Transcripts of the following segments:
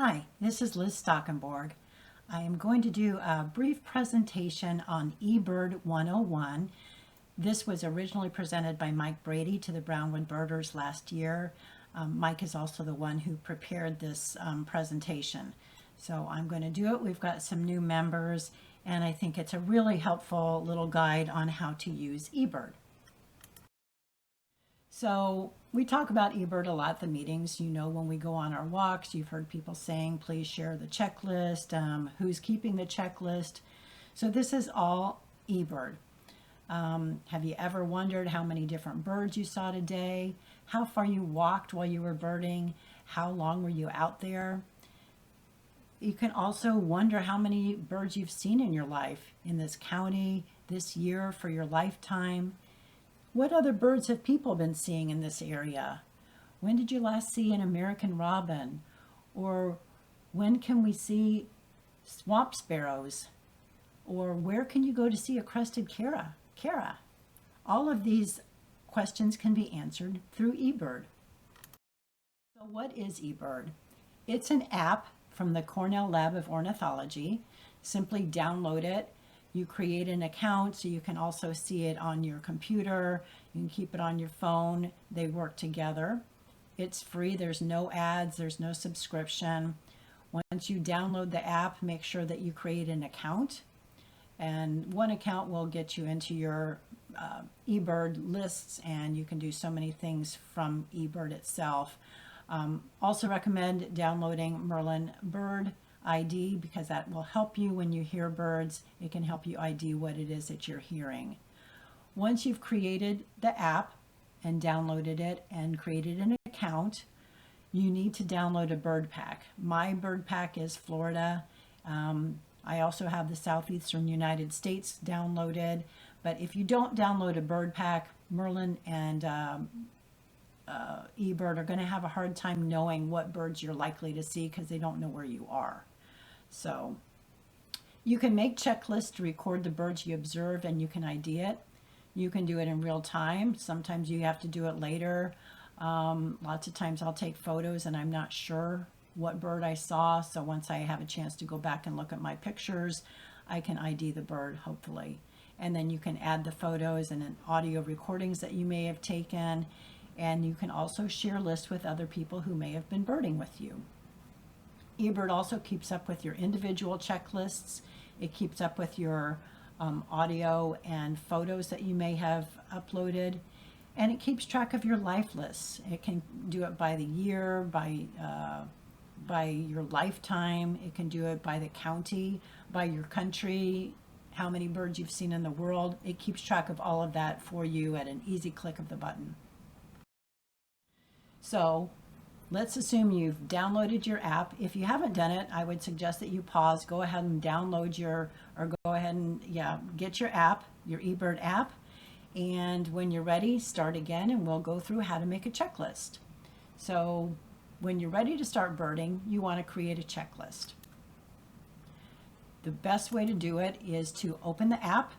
Hi, this is Liz Stockenborg. I am going to do a brief presentation on eBird 101. This was originally presented by Mike Brady to the Brownwood Birders last year. Mike is also the one who prepared this presentation. So I'm going to do it. We've got some new members, and I think it's a really helpful little guide on how to use eBird. So we talk about eBird a lot at the meetings. You know, when we go on our walks, you've heard people saying, please share the checklist, who's keeping the checklist. So this is all eBird. Have you ever wondered how many different birds you saw today? How far you walked while you were birding? How long were you out there? You can also wonder how many birds you've seen in your life, in this county, this year, for your lifetime. What other birds have people been seeing in this area? When did you last see an American robin? Or when can we see swamp sparrows? Or where can you go to see a crested kara? All of these questions can be answered through eBird. So what is eBird? It's an app from the Cornell Lab of Ornithology. Simply download it. You create an account so you can also see it on your computer. You can keep it on your phone. They work together. It's free. There's no ads. There's no subscription. Once you download the app, make sure that you create an account. And one account will get you into your eBird lists, and you can do so many things from eBird itself. Also recommend downloading Merlin Bird ID, because that will help you when you hear birds. It can help you ID what it is that you're hearing. Once you've created the app and downloaded it and created an account, you need to download a bird pack. My bird pack is Florida. I also have the Southeastern United States downloaded, but if you don't download a bird pack, Merlin and eBird are going to have a hard time knowing what birds you're likely to see because they don't know where you are. So you can make checklists to record the birds you observe, and you can ID it. You can do it in real time. Sometimes you have to do it later. Lots of times I'll take photos and I'm not sure what bird I saw. So once I have a chance to go back and look at my pictures, I can ID the bird, hopefully. And then you can add the photos and audio recordings that you may have taken. And you can also share lists with other people who may have been birding with you. eBird also keeps up with your individual checklists. It keeps up with your audio and photos that you may have uploaded. And it keeps track of your life lists. It can do it by the year, by your lifetime. It can do it by the county, by your country, how many birds you've seen in the world. It keeps track of all of that for you at an easy click of the button. So let's assume you've downloaded your app. If you haven't done it, I would suggest that you pause, go ahead and download go ahead and get your app, your eBird app. And when you're ready, start again, and we'll go through how to make a checklist. So when you're ready to start birding, you want to create a checklist. The best way to do it is to open the app.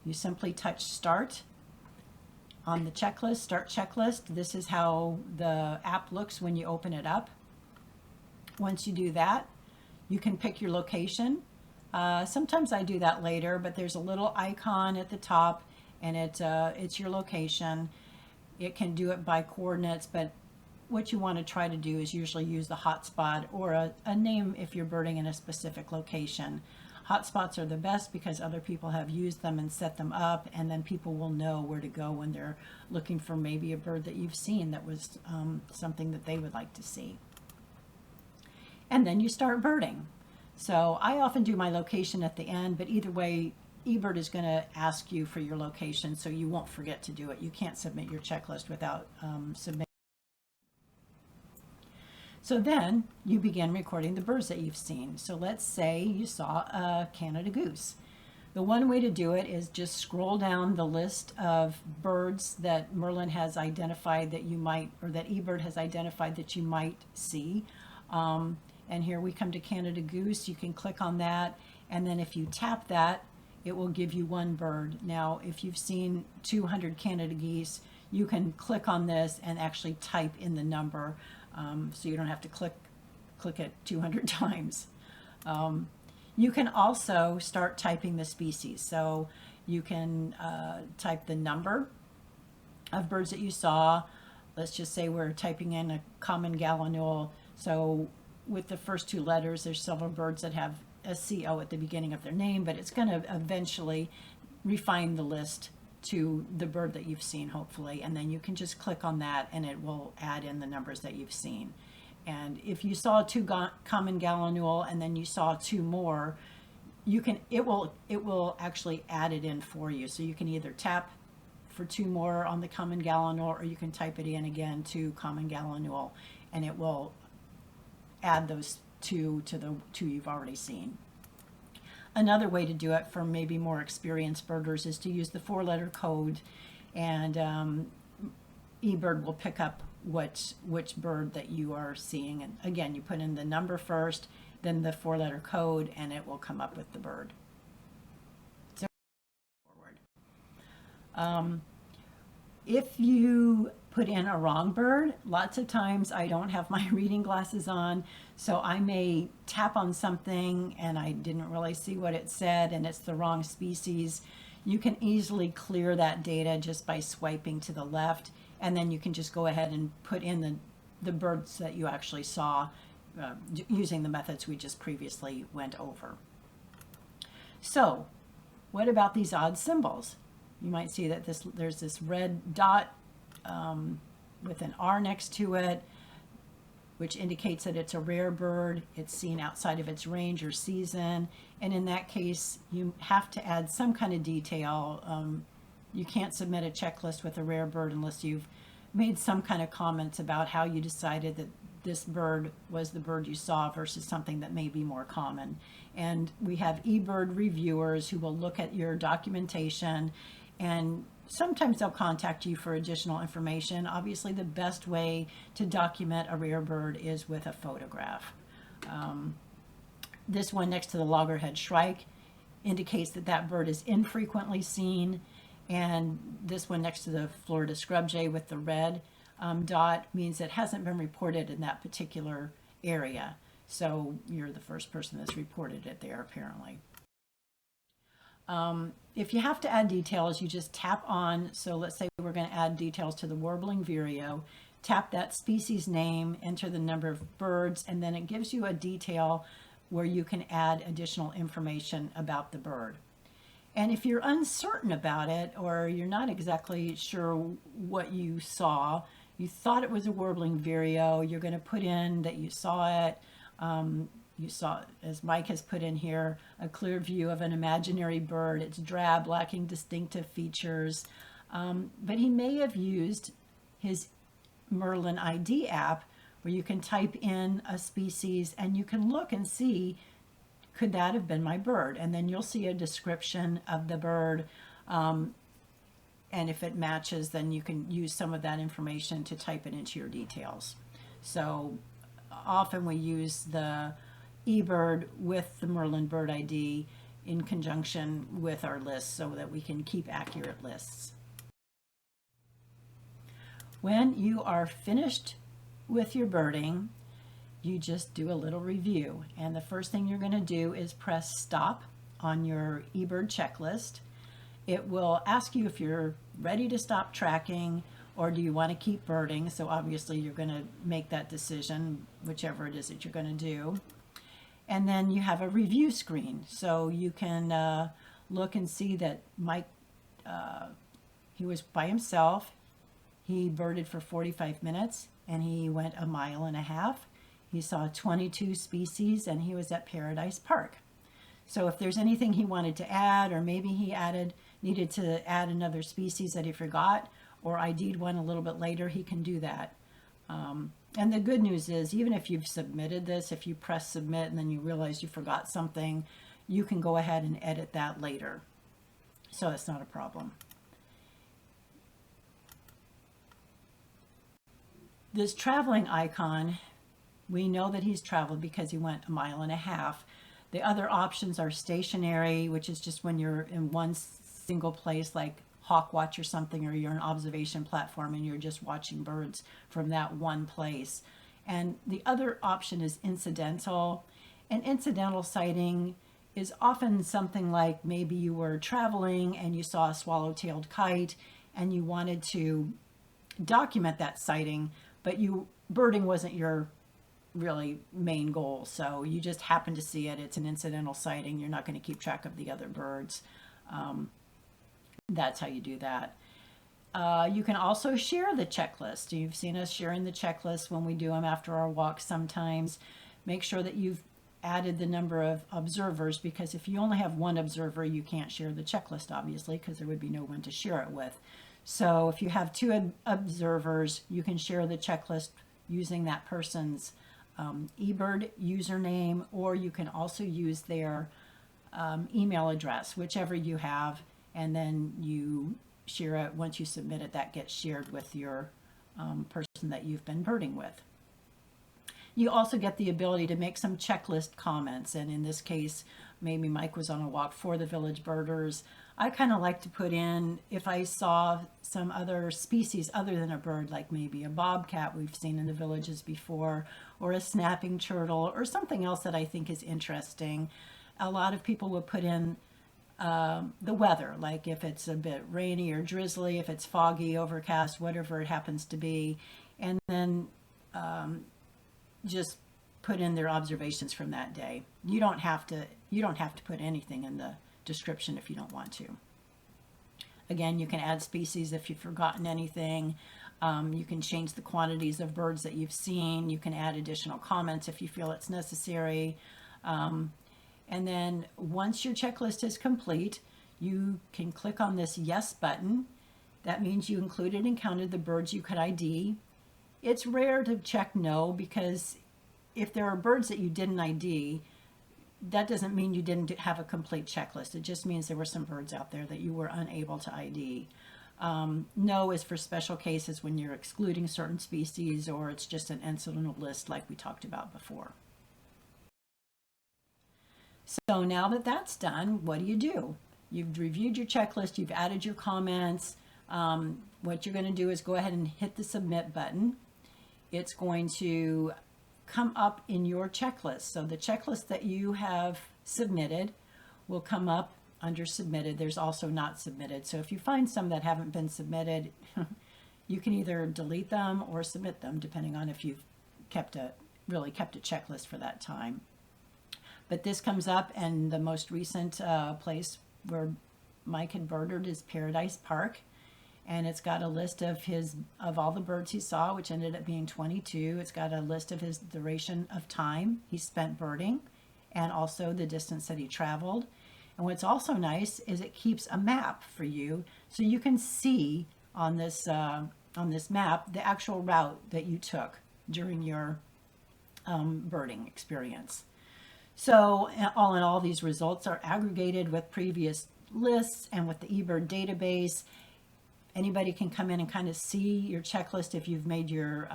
You simply touch Start on the checklist, Start Checklist. This is how the app looks when you open it up. Once you do that, you can pick your location. Sometimes I do that later, but there's a little icon at the top, and it's your location. It can do it by coordinates, but what you want to try to do is usually use the hotspot or a name if you're birding in a specific location. Hotspots are the best because other people have used them and set them up, and then people will know where to go when they're looking for maybe a bird that you've seen that was something that they would like to see. And then you start birding. So I often do my location at the end, but either way, eBird is going to ask you for your location, so you won't forget to do it. You can't submit your checklist without submitting. So then you begin recording the birds that you've seen. So let's say you saw a Canada goose. The one way to do it is just scroll down the list of birds that Merlin has identified that you might, or that eBird has identified that you might see. And here we come to Canada goose. You can click on that, and then if you tap that, it will give you one bird. Now, if you've seen 200 Canada geese, you can click on this and actually type in the number, so you don't have to click click it 200 times. You can also start typing the species. So you can type the number of birds that you saw. Let's just say we're typing in a common gallinule. So with the first two letters, there's several birds that have a CO at the beginning of their name, but it's going to eventually refine the list to the bird that you've seen, hopefully. And then you can just click on that and it will add in the numbers that you've seen. And if you saw two common gallinule and then you saw two more, it will actually add it in for you. So you can either tap for two more on the common gallinule, or you can type it in again to common gallinule, and it will add those two to the two you've already seen. Another way to do it for maybe more experienced birders is to use the 4-letter code, and eBird will pick up which bird that you are seeing. And again, you put in the number first, then the 4-letter code, and it will come up with the bird. So forward. If you put in a wrong bird, lots of times I don't have my reading glasses on, so I may tap on something and I didn't really see what it said and it's the wrong species. You can easily clear that data just by swiping to the left, and then you can just go ahead and put in the birds that you actually saw using the methods we just previously went over. So what about these odd symbols? You might see that there's this red dot with an R next to it, which indicates that it's a rare bird. It's seen outside of its range or season. And in that case, you have to add some kind of detail. You can't submit a checklist with a rare bird unless you've made some kind of comments about how you decided that this bird was the bird you saw versus something that may be more common. And we have eBird reviewers who will look at your documentation, and sometimes they'll contact you for additional information. Obviously, the best way to document a rare bird is with a photograph. This one next to the loggerhead shrike indicates that that bird is infrequently seen, and this one next to the Florida scrub jay with the red dot means it hasn't been reported in that particular area. So you're the first person that's reported it there, apparently. If you have to add details, you just tap on, so let's say we're going to add details to the warbling vireo, tap that species name, enter the number of birds, and then it gives you a detail where you can add additional information about the bird. And if you're uncertain about it, or you're not exactly sure what you saw, you thought it was a warbling vireo, you're going to put in that you saw it. You saw, as Mike has put in here, a clear view of an imaginary bird. It's drab, lacking distinctive features. But he may have used his Merlin ID app where you can type in a species and you can look and see, could that have been my bird? And then you'll see a description of the bird. And if it matches, then you can use some of that information to type it into your details. So often we use the eBird with the Merlin Bird ID in conjunction with our lists so that we can keep accurate lists. When you are finished with your birding, you just do a little review. And the first thing you're going to do is press stop on your eBird checklist. It will ask you if you're ready to stop tracking or do you want to keep birding. So obviously you're going to make that decision, whichever it is that you're going to do. And then you have a review screen. So you can look and see that Mike, he was by himself. He birded for 45 minutes and he went 1.5 miles. He saw 22 species and he was at Paradise Park. So if there's anything he wanted to add, or maybe he needed to add another species that he forgot or ID'd one a little bit later, he can do that. And the good news is, even if you've submitted this, if you press submit and then you realize you forgot something, you can go ahead and edit that later. So it's not a problem. This traveling icon, we know that he's traveled because he went 1.5 miles. The other options are stationary, which is just when you're in one single place, like hawk watch or something, or you're an observation platform and you're just watching birds from that one place. And the other option is incidental. An incidental sighting is often something like maybe you were traveling and you saw a swallow-tailed kite and you wanted to document that sighting, but birding wasn't your really main goal. So you just happen to see it. It's an incidental sighting. You're not going to keep track of the other birds. That's how you do that. You can also share the checklist. You've seen us sharing the checklist when we do them after our walks sometimes. Make sure that you've added the number of observers, because if you only have one observer, you can't share the checklist, obviously, because there would be no one to share it with. So if you have two observers, you can share the checklist using that person's eBird username, or you can also use their email address, whichever you have, and then you share it. Once you submit it, that gets shared with your person that you've been birding with. You also get the ability to make some checklist comments, and in this case, maybe Mike was on a walk for the village birders. I kind of like to put in, if I saw some other species other than a bird, like maybe a bobcat we've seen in the villages before, or a snapping turtle, or something else that I think is interesting. A lot of people will put in the weather, like if it's a bit rainy or drizzly, if it's foggy, overcast, whatever it happens to be, and then just put in their observations from that day. You don't have to put anything in the description if you don't want to. Again, you can add species if you've forgotten anything. You can change the quantities of birds that you've seen. You can add additional comments if you feel it's necessary. And then once your checklist is complete, you can click on this yes button. That means you included and counted the birds you could ID. It's rare to check no, because if there are birds that you didn't ID, that doesn't mean you didn't have a complete checklist. It just means there were some birds out there that you were unable to ID. No is for special cases when you're excluding certain species, or it's just an incidental list like we talked about before. So now that that's done, what do? You've reviewed your checklist, you've added your comments. What you're going to do is go ahead and hit the submit button. It's going to come up in your checklist. So the checklist that you have submitted will come up under submitted. There's also not submitted. So if you find some that haven't been submitted, you can either delete them or submit them, depending on if you've really kept a checklist for that time. But this comes up, and the most recent place where Mike had birded is Paradise Park. And it's got a list of all the birds he saw, which ended up being 22. It's got a list of his duration of time he spent birding, and also the distance that he traveled. And what's also nice is it keeps a map for you, so you can see on this map the actual route that you took during your birding experience. So all in all, these results are aggregated with previous lists and with the eBird database. Anybody can come in and kind of see your checklist if you've made your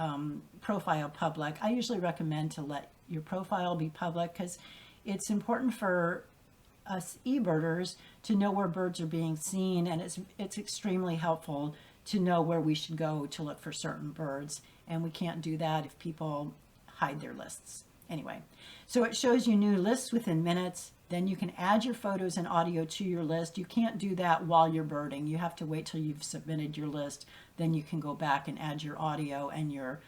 profile public. I usually recommend to let your profile be public, because it's important for us eBirders to know where birds are being seen, and it's extremely helpful to know where we should go to look for certain birds. And we can't do that if people hide their lists. Anyway, so it shows you new lists within minutes. Then you can add your photos and audio to your list. You can't do that while you're birding. You have to wait till you've submitted your list. Then you can go back and add your audio and your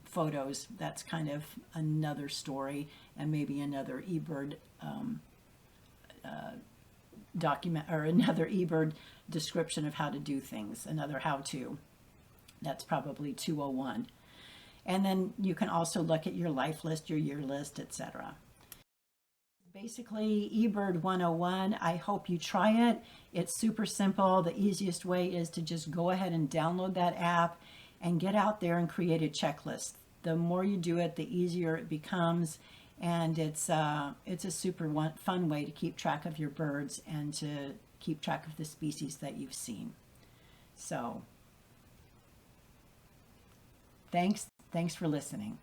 photos. That's kind of another story, and maybe another eBird document, or another eBird description of how to do things, another how-to. That's probably 201. And then you can also look at your life list, your year list, etc. Basically, eBird 101. I hope you try it. It's super simple. The easiest way is to just go ahead and download that app and get out there and create a checklist. The more you do it, the easier it becomes, and it's a super fun way to keep track of your birds and to keep track of the species that you've seen. So, thanks for listening.